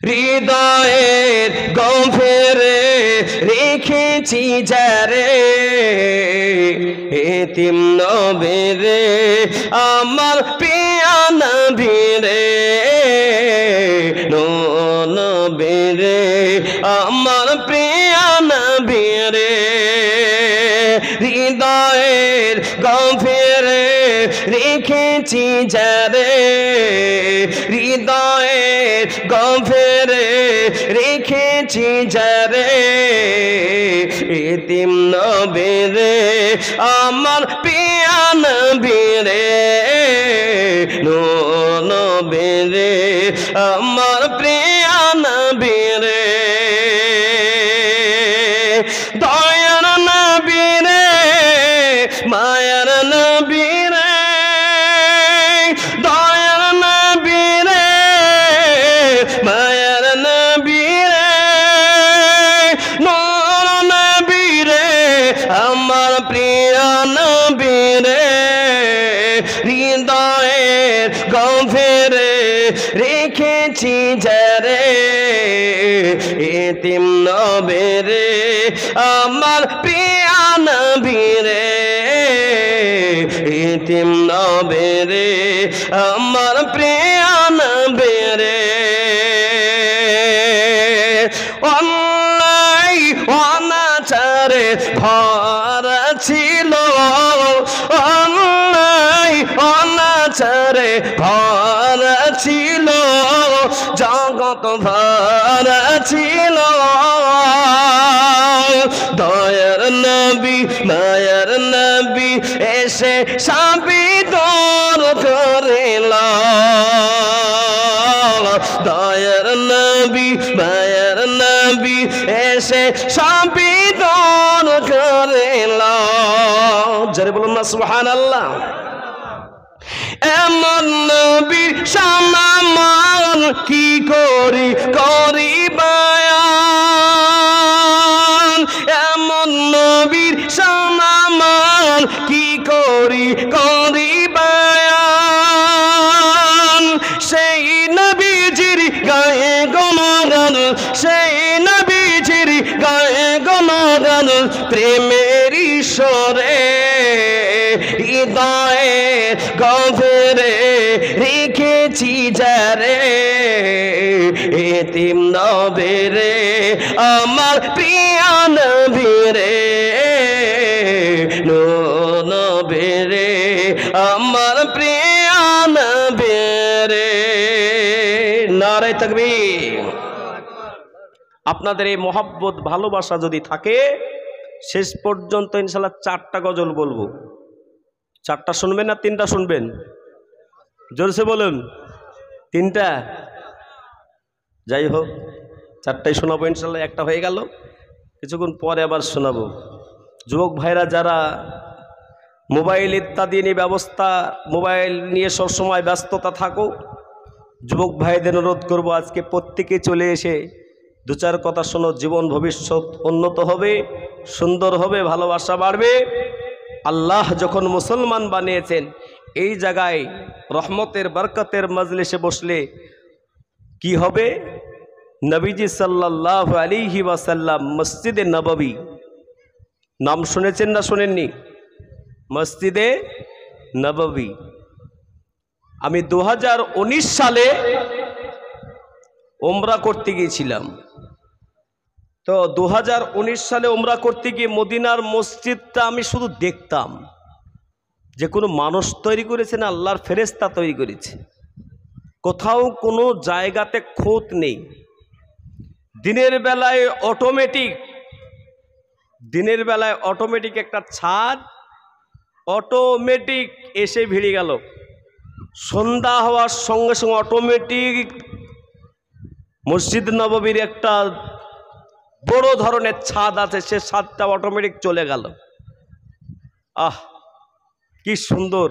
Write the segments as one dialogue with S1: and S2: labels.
S1: হৃদয়ের গভীরে রেখেছি যারে এতিম নবীরে আমার প্রিয় নবীরে নবীরে আমার প্রিয় নবীরে হৃদয়ের গভীরে রেখেছি যারে হৃদয়ের গভীরে রেখেছি যারে এতিম নবীরে আমার প্রিয় নবীরে নবীরে আমার প্রিয় নবীরে দয়ার নবীরে মায়ার নবীরে দয়ার নবীরে মায়ার নবীরে নূর নবীরে আমার প্রিয় নবীরে হৃদয়ের গভীরে রেখেছি যারে এতিম নবীরে আমার প্রিয় নবীরে এতিম নবীরে আমার প্রিয় নবীরে অন্যায় অনাচারে ভরা ছিল অন্যায় অনাচারে ভরা ছিল জগৎ ভরা ছিল দয়ার নবী মায়ার নবী এসে সাবিদর করিল দয়ার নবী মায়ার নবী এসে সাবিদর করিল জোরে বলুন না সুবহানাল্লাহ এমন নবীর সম্মান কি করি বায়ান এমন নবীর সম্মান কি করি বায়ান সেই নবীজির গায়ে গুণগান সেই নবীজির গায়ে গুণগান প্রেমের ঈশ্বরে হৃদয়ের গভীরে রেখেছি যারে এতিম নবীরে আমার প্রিয় নবীরে নবীরে আমার প্রিয় নবীরে নারে তাকবীর আপনাদের এই মহব্বত ভালোবাসা যদি থাকে শেষ পর্যন্ত ইনশাআল্লাহ 4টা গজল বলবো 4টা শুনবেন না 3টা শুনবেন জোরসে বলুন 3টা যাই হোক 4টাই শোনাবো ইনশাআল্লাহ একটা হয়ে গেল কিছুক্ষণ পরে আবার শোনাবো যুবক ভাইরা যারা মোবাইল ইত্যাদি নিয়ে মোবাইল নিয়ে সবসময় ব্যস্ততা থাকো যুবক ভাইদের অনুরোধ করব আজকে প্রত্যেকে চলে এসে 2-4 কথা শোনো জীবন ভবিষ্যৎ উন্নত হবে সুন্দর হবে ভালোবাসা বাড়বে আল্লাহ যখন মুসলমান বানিয়েছেন এই জায়গায় রহমতের বরকতের মজলিসে বসলে কি হবে নবীজি সাল্লাল্লাহু আলাইহি ওয়াসাল্লাম মসজিদে নববী নাম শুনেছেন না শুনেননি মসজিদে নববী আমি 2019 সালে উমরা করতে গিয়েছিলাম তো 2019 সালে উমরা করতে গিয়ে মদিনার মসজিদটা আমি শুধু দেখতাম যে কোনো মানুষ তৈরি করেছে না আল্লাহর ফেরেশতা তৈরি করেছে কোথাও কোনো জায়গাতে খুঁত নেই দিনের বেলায় অটোমেটিক একটা ছাদ অটোমেটিক এসে ভিড়ে গেল সন্ধ্যা হওয়ার সঙ্গে সঙ্গে অটোমেটিক মসজিদ নববীর একটা বড় ধরনের ছাদ আছে সে ছাদটা অটোমেটিক চলে গেল আহ কি সুন্দর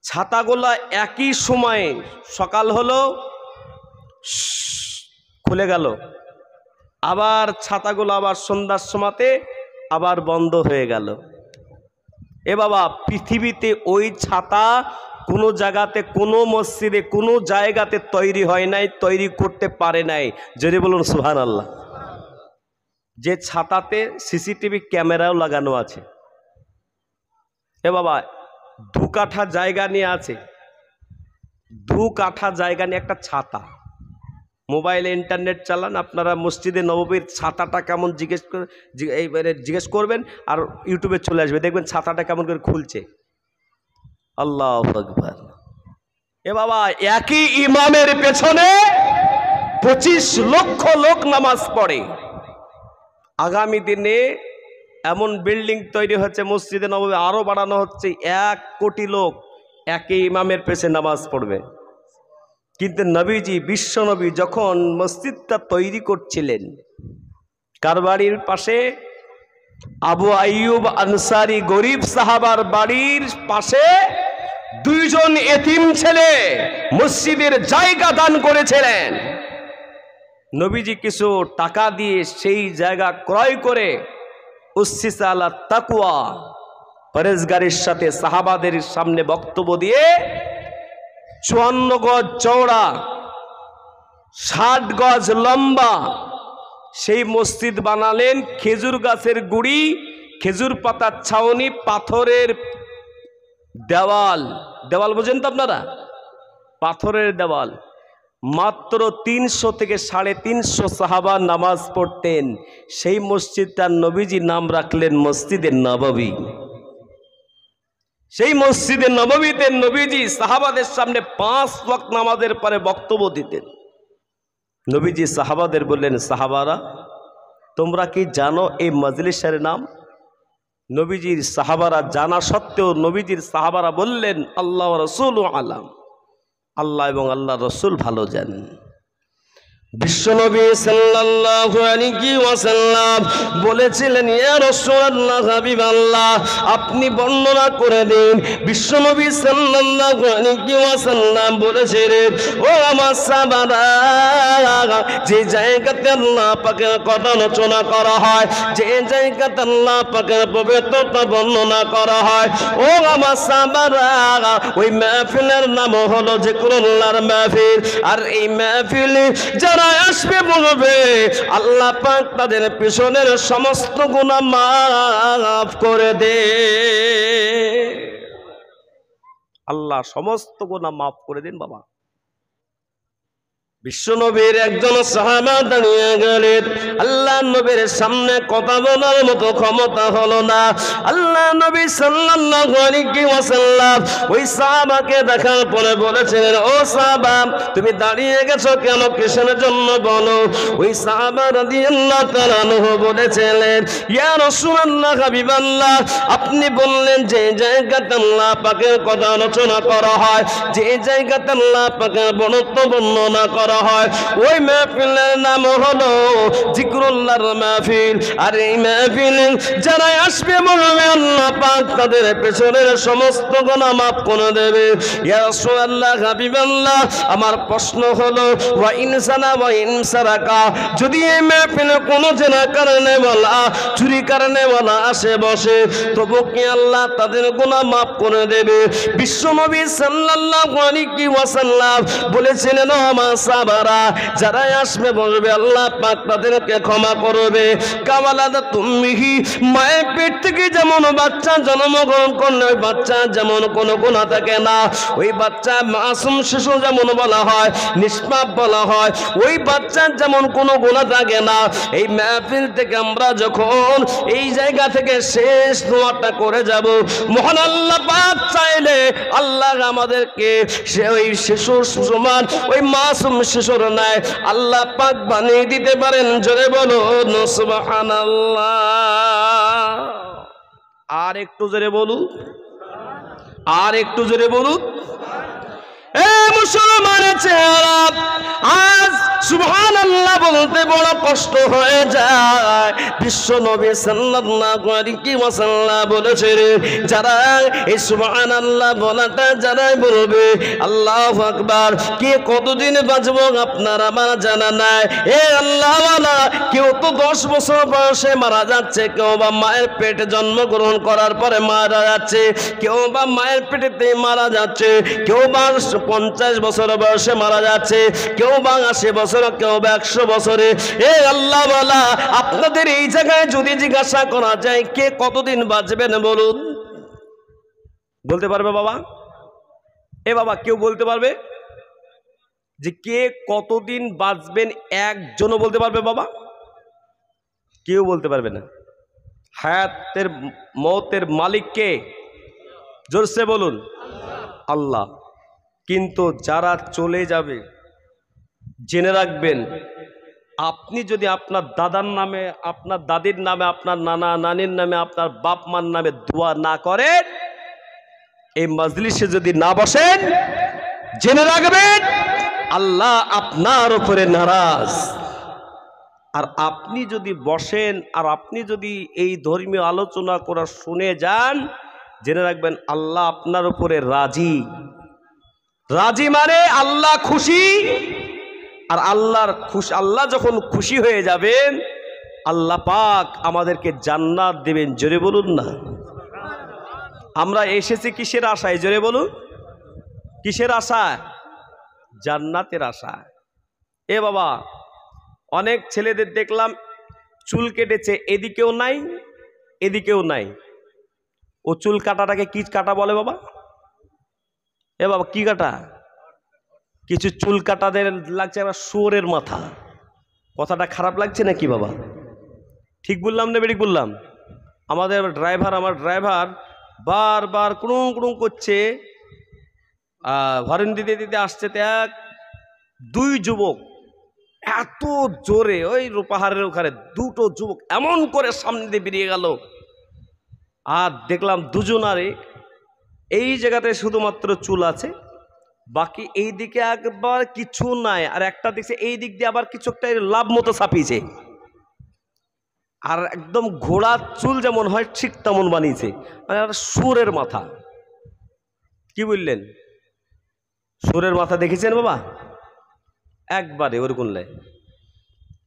S1: ছাতাগুলা একই সময়ে সকাল হলো খুলে গেল আবার ছাতাগুলো আবার সন্ধ্যার সময়তে আবার বন্ধ হয়ে গেল এ বাবা পৃথিবীতে ওই ছাতা কোনো জায়গাতে, কোনো মসজিদে, কোনো জায়গাতে তৈরি হয় নাই, তৈরি করতে পারে নাই। যদি বলুন সুবহানাল্লাহ। যে ছাতাতে সিসিটিভি ক্যামেরাও লাগানো আছে, এ বাবা 2 কাঠা জায়গা নিয়ে আছে, 2 কাঠা জায়গা নিয়ে একটা ছাতা। মোবাইলে ইন্টারনেট চালান আপনারা, মসজিদে নববীর ছাতাটা কেমন জিজ্ঞেস করবেন, আর ইউটিউবে চলে আসবে, দেখবেন ছাতাটা কেমন করে খুলছে। আল্লাহু আকবার। এ বাবা, একই ইমামের পেছনে 25 লক্ষ লোক নামাজ পড়ে। আগামী দিনে এমন বিল্ডিং তৈরি হচ্ছে মসজিদে নববী, আরো বাড়ানো হচ্ছে, 1 কোটি লোক একই ইমামের পেছনে নামাজ পড়বে। কিন্তু নবীজি, বিশ্বনবী যখন মসজিদটা তৈরি করছিলেন, কার বাড়ির পাশে? আবু আইয়ুব আনসারী গরিব সাহাবার বাড়ির পাশে 2 জন এতিম ছেলে মসজিদের জায়গা দান করেছিলেন। নবীজি কিছু টাকা দিয়ে সেই জায়গা ক্রয় করে উসসিসা আলা তাকওয়া, পরেজগারির সাথে সাহাবাদের সামনে বক্তব্য দিয়ে 54 গজ চওড়া, 60 গজ লম্বা সেই মসজিদ বানালেন। খেজুর গাছের গুড়ি, খেজুর পাতার ছাউনি, পাথরের দেওয়াল। দেওয়াল বোঝেন তো আপনারা? পাথরের দেওয়াল। মাত্র 300 থেকে 350 সাহাবা নামাজ পড়তেন। সেই মসজিদটার নবীজি নাম রাখলেন মসজিদে নববী। সেই মসজিদে নববীতে নবীজি সাহাবাদের সামনে 5 ওয়াক্ত নামাজের পরে বক্তব্য দিতেন। নবীজি সাহাবাদের বললেন, সাহাবারা তোমরা কি জানো এই মজলিসের নাম? নবীজির সাহাবারা জানা সত্ত্বেও নবীজির সাহাবারা বললেন, আল্লাহ ওয়া রাসূলু আলাম, আল্লাহ এবং আল্লাহ রসুল ভালো জানেন। বিশ্বনবী সাল্লাল্লাহু আলাইহি ওয়াসাল্লাম বলেছিলেন, ইয়া রাসূলুল্লাহ, হাবিবাল্লাহ, আপনি বর্ণনা করে দিন। বিশ্বনবী সাল্লাল্লাহু আলাইহি ওয়াসাল্লাম বলেছিলেন, ও আমার সাহাবারা, যে জায়গাতে আল্লাহ পাকের কথা আলোচনা করা হয়, যে জায়গাতে আল্লাহ পাকের পবিত্রতা বর্ণনা করা হয়, ও আমার সাহাবারা, ওই মাহফিলের নাম হলো যিকরুল্লাহর মাহফিল। আর এই মাহফিলে যারা আসবে বলবে, আল্লাহ পাক তাদের পিছনের সমস্ত গুনাহ মাফ করে দে। আল্লাহ সমস্ত গুনাহ মাফ করে দেন। বাবা, বিশ্বনবীর একজন সাহাবা দাঁড়িয়ে গেলেন। আল্লাহ নবীর সামনে কথা বলার মতো ক্ষমতা হলো না। আল্লাহ নবী সাল্লাল্লাহু আলাইহি ওয়াসাল্লাম ওই সাহাবাকে দেখার পরে বলেছিলেন, ও সাহাবা, তুমি দাঁড়িয়ে গেছো কেন, কিসের জন্য বলো? ওই সাহাবা রাদিয়াল্লাহু তাআলা আনহু বলেছিলেন, ইয়া রাসূলুল্লাহ, হাবিবাল্লাহ, আপনি বললেন যে জায়গাতে আল্লাহ পাকের কথা আলোচনা করা হয়, যে জায়গাতে আল্লাহ পাকের বর্ণনা বর্ণনা করা হয়, ওই মাহফিলের নাম হলো যিকরুল্লাহর মাহফিল। আর এই মাহফিলে যারা আসবে বলবে, আল্লাহ পাক তাদের পেছনের সমস্ত গুনাহ মাফ করে দেবে। ইয়া রাসূলুল্লাহ, হাবিবাল্লাহ, আমার প্রশ্ন হলো, ওয়া ইনসানা ওয়া ইনসারাকা, যদি এই মাহফিলে কোনো জেনা কারণে বলা, চুরি কারণে বলা আসে বসে, তবু কি আল্লাহ তাদের গুনাহ মাফ করে দেবে? বিশ্বনবী সাল্লাল্লাহু আলাইহি ওয়াসাল্লাম বলেছিলেন, ও আমার সাহাবারা, যারা আসবে বলবে, আল্লাহ পাক তাদেরকে ক্ষমা করবে। কাওয়ালাদা তুমিহি, মায়ের পেট থেকে যেমন বাচ্চা জন্মগ্রহণ করলে ওই বাচ্চা যেমন কোনো গুনাহ থাকে না, ওই বাচ্চা মাসুম শিশু যেমন বলা হয়, নিষ্পাপ বলা হয়, ওই বাচ্চার যেমন কোনো গুনাহ থাকে না। এই মাহফিল থেকে আমরা যখন এই জায়গা থেকে শেষ দোয়াটা করে যাব, মহান আল্লাহ পাক চাইলে আল্লাহ আমাদেরকে সে ওই শিশুর সমান, ওই মাসুম শিশুর নাই আল্লাহ পাক বানিয়ে দিতে পারেন। জোরে বলুন সুবহানাল্লাহ। আর একটু জোরে বলুন, আর একটু জোরে বলুন। এ মুসলমানের চেহারা আজ সুবহানাল্লাহ না বলতে বড় কষ্ট হয়ে যায়। বিশ্ব নবী সাল্লাল্লাহু আলাইহি ওয়াসাল্লাম বলেছেন, যারা এই সুবহানাল্লাহ বলাটা যারাই বলবে, আল্লাহু আকবার, কে কতদিন বাঁচবো আপনার আমার জানা নাই। এ আল্লাহওয়ালা, কেউ তো 10 বছর বয়সে মারা যাচ্ছে, কেউ বা মায়ের পেটে জন্মগ্রহণ করার পরে মারা যাচ্ছে, কেউ বা মায়ের পেটেতে মারা যাচ্ছে, কেউ বা 50 বছর বয়সে মারা যাচ্ছে, কেউ বা 80 বছর, কেউ বা 100 বছরে। এ আল্লাহওয়ালা, আপনাদের এই জায়গায় যদি জিজ্ঞাসা করা যায় কে কতদিন বাঁচবেন বলুন, বলতে পারবে বাবা? এ বাবা, কেউ বলতে পারবে যে কে কতদিন বাঁচবেন? একজনও বলতে পারবে বাবা? কেউ বলতে পারবে না। হায়াতের মওতের মালিক কে? জোরসে বলুন, আল্লাহ। কিন্তু যারা চলে যাবে, জেনে রাখবেন, আপনি যদি আপনার দাদার নামে, আপনার দাদির নামে, আপনার নানা নানির নামে, আপনার বাপ মার নামে দোয়া না করেন, এই মজলিসে যদি না বসেন, জেনে রাখবেন আল্লাহ আপনার উপরে নারাজ। আর আপনি যদি বসেন, আর আপনি যদি এই ধর্মীয় আলোচনা করা শুনে যান, জেনে রাখবেন আল্লাহ আপনার উপরে রাজি। রাজি মানে আল্লাহ খুশি। আর আল্লাহ যখন খুশি হয়ে যাবেন, আল্লাহ পাক আমাদেরকে জান্নাত দেবেন। জোরে বলুন না। আমরা এসেছি কিসের আশায়? জোরে বলুন, কিসের আশায়? জান্নাতের আশায়। এ বাবা, অনেক ছেলেদের দেখলাম চুল কেটেছে, এদিকেও নাই এদিকেও নাই। ও চুল কাটাটাকে কি কাটা বলে বাবা? এ বাবা, কি কাটা? কিছু চুল কাটাদের লাগছে একটা শুয়োরের মাথা। কথাটা খারাপ লাগছে নাকি বাবা? ঠিক বললাম না বেঠিক বললাম? আমার ড্রাইভার বারবার কুড়ুং কুড়ুং করছে, হরেন দিতে দিতে আসছে। দুই যুবক এত জোরে, ওই রূপাহারের ওখানে দুটো যুবক এমন করে সামনে দিয়ে বেরিয়ে গেল। আর দেখলাম দুজনারে এই জায়গাতে শুধুমাত্র চুল আছে, বাকি এই দিকে একবার কিছু নাই। আর একটা দেখছে এই দিক দিয়ে আবার কিছু একটা লাভ মতো ছাপিয়েছে, আর একদম ঘোড়ার চুল যেমন হয় ঠিক তেমন বানিয়েছে, মানে সুরের মাথা। কি বললেন? সুরের মাথা দেখেছেন বাবা? একবারে ওরকম লাই।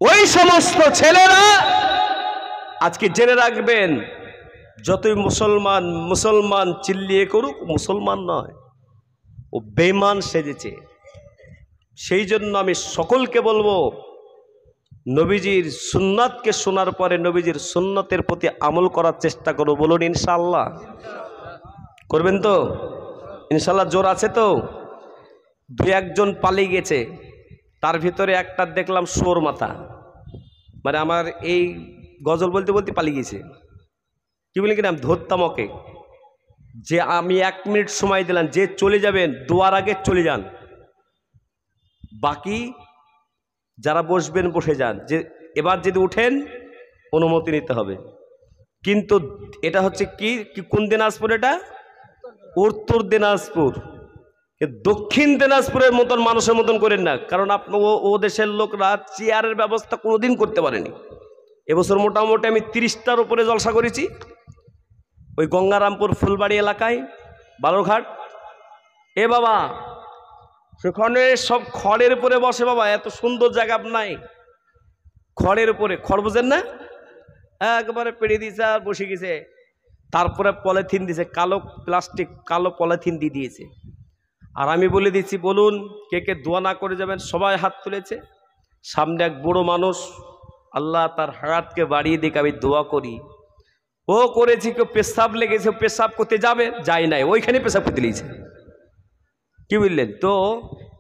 S1: ওই সমস্ত ছেলেরা আজকে জেনে রাখবেন, যতই মুসলমান চিল্লিয়ে করুক, মুসলমান নয়, ও বেঈমান সেজেছে। সেই জন্য আমি সকলকে বলবো, নবীজির সুন্নাতকে শোনার পরে নবীজির সুন্নতের প্রতি আমল করার চেষ্টা করো। বলুন ইনশাআল্লাহ। করবেন তো ইনশাআল্লাহ? জোর আছে তো? 2-1 পালিয়ে গেছে, তার ভিতরে একটা দেখলাম শুয়োর মাথা, মানে আমার এই গজল বলতে বলতে পালিয়ে গেছে। কি বলি কিনা, আমি ধরতাম ওকে, যে আমি 1 মিনিট সময় দিলাম, যে চলে যাবেন দোয়ার আগে চলে যান, বাকি যারা বসবেন বসে যান, যে এবার যদি উঠেন অনুমতি নিতে হবে। কিন্তু এটা হচ্ছে কি কোন দিনাজপুর? এটা উত্তর দিনাজপুর। দক্ষিণ দিনাজপুরের মতন মানুষের মতন করেন না, কারণ ও দেশের লোকরা চেয়ারের ব্যবস্থা কোনোদিন করতে পারেনি। এবছর মোটামুটি আমি 30টার উপরে জলসা করেছি, ওই গঙ্গারামপুর ফুলবাড়ি এলাকায়, বালুরঘাট। এ বাবা, সেখানে সব খড়ের উপরে বসে বাবা, এত সুন্দর জায়গা নাই। খড়ের উপরে, খড় বোঝেন না, একবারে পেড়ে দিয়েছে আর বসে গেছে। তারপরে পলিথিন দিয়েছে, কালো প্লাস্টিক, কালো পলিথিন দিয়ে দিয়েছে। আর আমি বলে দিচ্ছি, বলুন কে কে দোয়া না করে যাবেন? সবাই হাত তুলেছে। সামনে এক বুড়ো মানুষ, আল্লাহ তার হায়াতকে বাড়িয়ে দিক, আমি দোয়া করি। ও করেছি, কেউ পেশাব লেগেছে, পেশাব করতে যাবে, যায় নাই, ওইখানে পেশাব করতে লেগেছে। কি বললেন? তো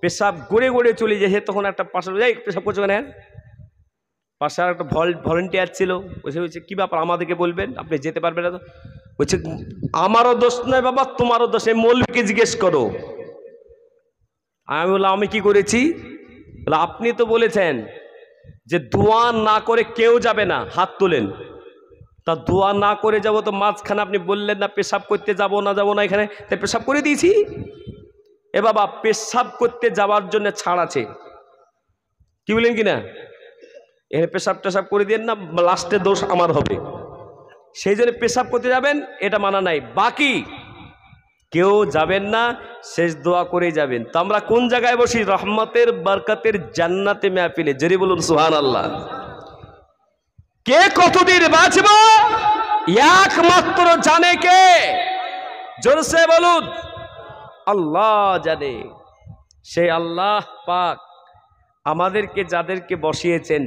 S1: পেশাব গড়ে গড়ে চলে যায়। তখন একটা পাশে যাই পেশাব করছে, কেন? পাশে আর একটা ভলেন্টিয়ার ছিল, বলছে কী ব্যাপার, আমাদেরকে বলবেন, আপনি যেতে পারবেন না তো? বলছে আমারও দোষ নয় বাবা, তোমারও দোষ, এই মৌলবীকে জিজ্ঞেস করো। আমি বললাম আমি কি করেছি? বলে আপনি তো বলেছেন যে দোয়া না করে কেউ যাবে না, হাত তোলেন। তা দোয়া না করে যাব তো মাঝখানে আপনি বললেন না পেশাব করতে যাবো না এখানে, তাই পেশাব করে দিয়েছি। এ বাবা, পেশাব করতে যাওয়ার জন্য ছাড় আছে, কি বলেন কিনা? এখানে পেশাব টেশাব করে দিন না, লাস্টে দোষ আমার হবে, সেই জন্য পেশাব করতে যাবেন এটা মানা নাই। বাকি কেউ যাবেন না, শেষ দোয়া করে যাবেন। তো আমরা কোন জায়গায় বসি? রহমতের বরকতের জান্নাতে মেহফিলে। জোরে বলুন সুবহানাল্লাহ। কে কতদিন বাঁচব একমাত্র জানে কে? জোরসে বলুন, আল্লাহ জানে। সেই আল্লাহ পাক আমাদেরকে যাদেরকে বসিয়েছেন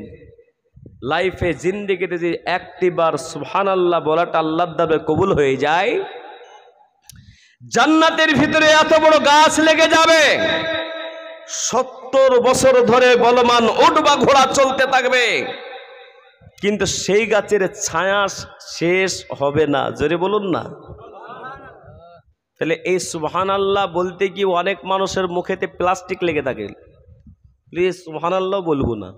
S1: লাইফে, জিন্দেগিতে যে একটিবার সুবহানাল্লাহ বলাটা আল্লাহর দরবারে কবুল হয়ে যায়, জান্নাতের ভিতরে এত বড় গাছ লেগে যাবে, 70 বছর ধরে বলমান উট বা ঘোড়া চলতে থাকবে, কিন্তু সেই গাছের ছায়া শেষ হবে না। জোরে বলুন না। তাহলে এই সুবহানাল্লাহ বলতে কি অনেক মানুষের মুখেতে প্লাস্টিক লেগে থাকে, প্লিজ সুবহানাল্লাহ বলবো না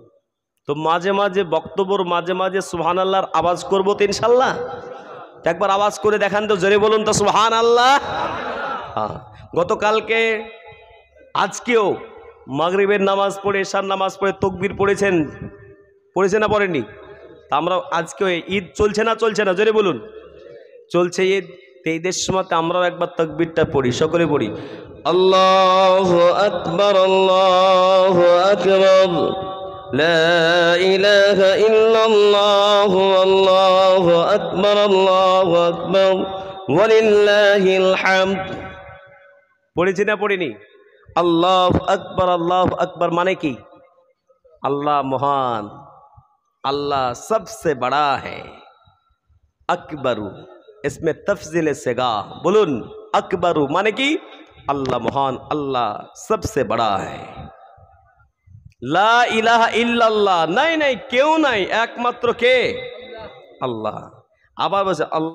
S1: তো মাঝে মাঝে বক্তব্যর মাঝে মাঝে সুবহানাল্লাহর আওয়াজ করবো তো ইনশাল্লাহ। একবার আওয়াজ করে দেখান তো, জোরে বলুন তো সুবহানাল্লাহ। হ্যাঁ, গতকালকে আজকেও মাগরিবের নামাজ পড়ে এশার নামাজ পড়ে তকবীর পড়েছেন না পড়েননি? আমরা আজকেও ঈদ চলছে না জোরে বলুন, চলছে ঈদ। ঈদের সময় আমরাও একবার তাকবীরটা পড়ি, সকলে পড়ি, আল্লাহু আকবার আল্লাহু আকবার লা ইলাহা ইল্লাল্লাহু আল্লাহু আকবার ওয়ালিল্লাহিল হামদ। পড়েছি না পড়িনি? আল্লাহু আকবার মানে কি? আল্লাহ মহান, अल्लाह सबसे बड़ा है। अकबरू इसमें तफजील सेगा, बोलून अकबरू माने की अल्लाह महान, अल्लाह सबसे बड़ा है। ला इलाहा इल्लल्लाह, नहीं क्यों नहीं, एकमात्र के अल्लाह। आबार बसे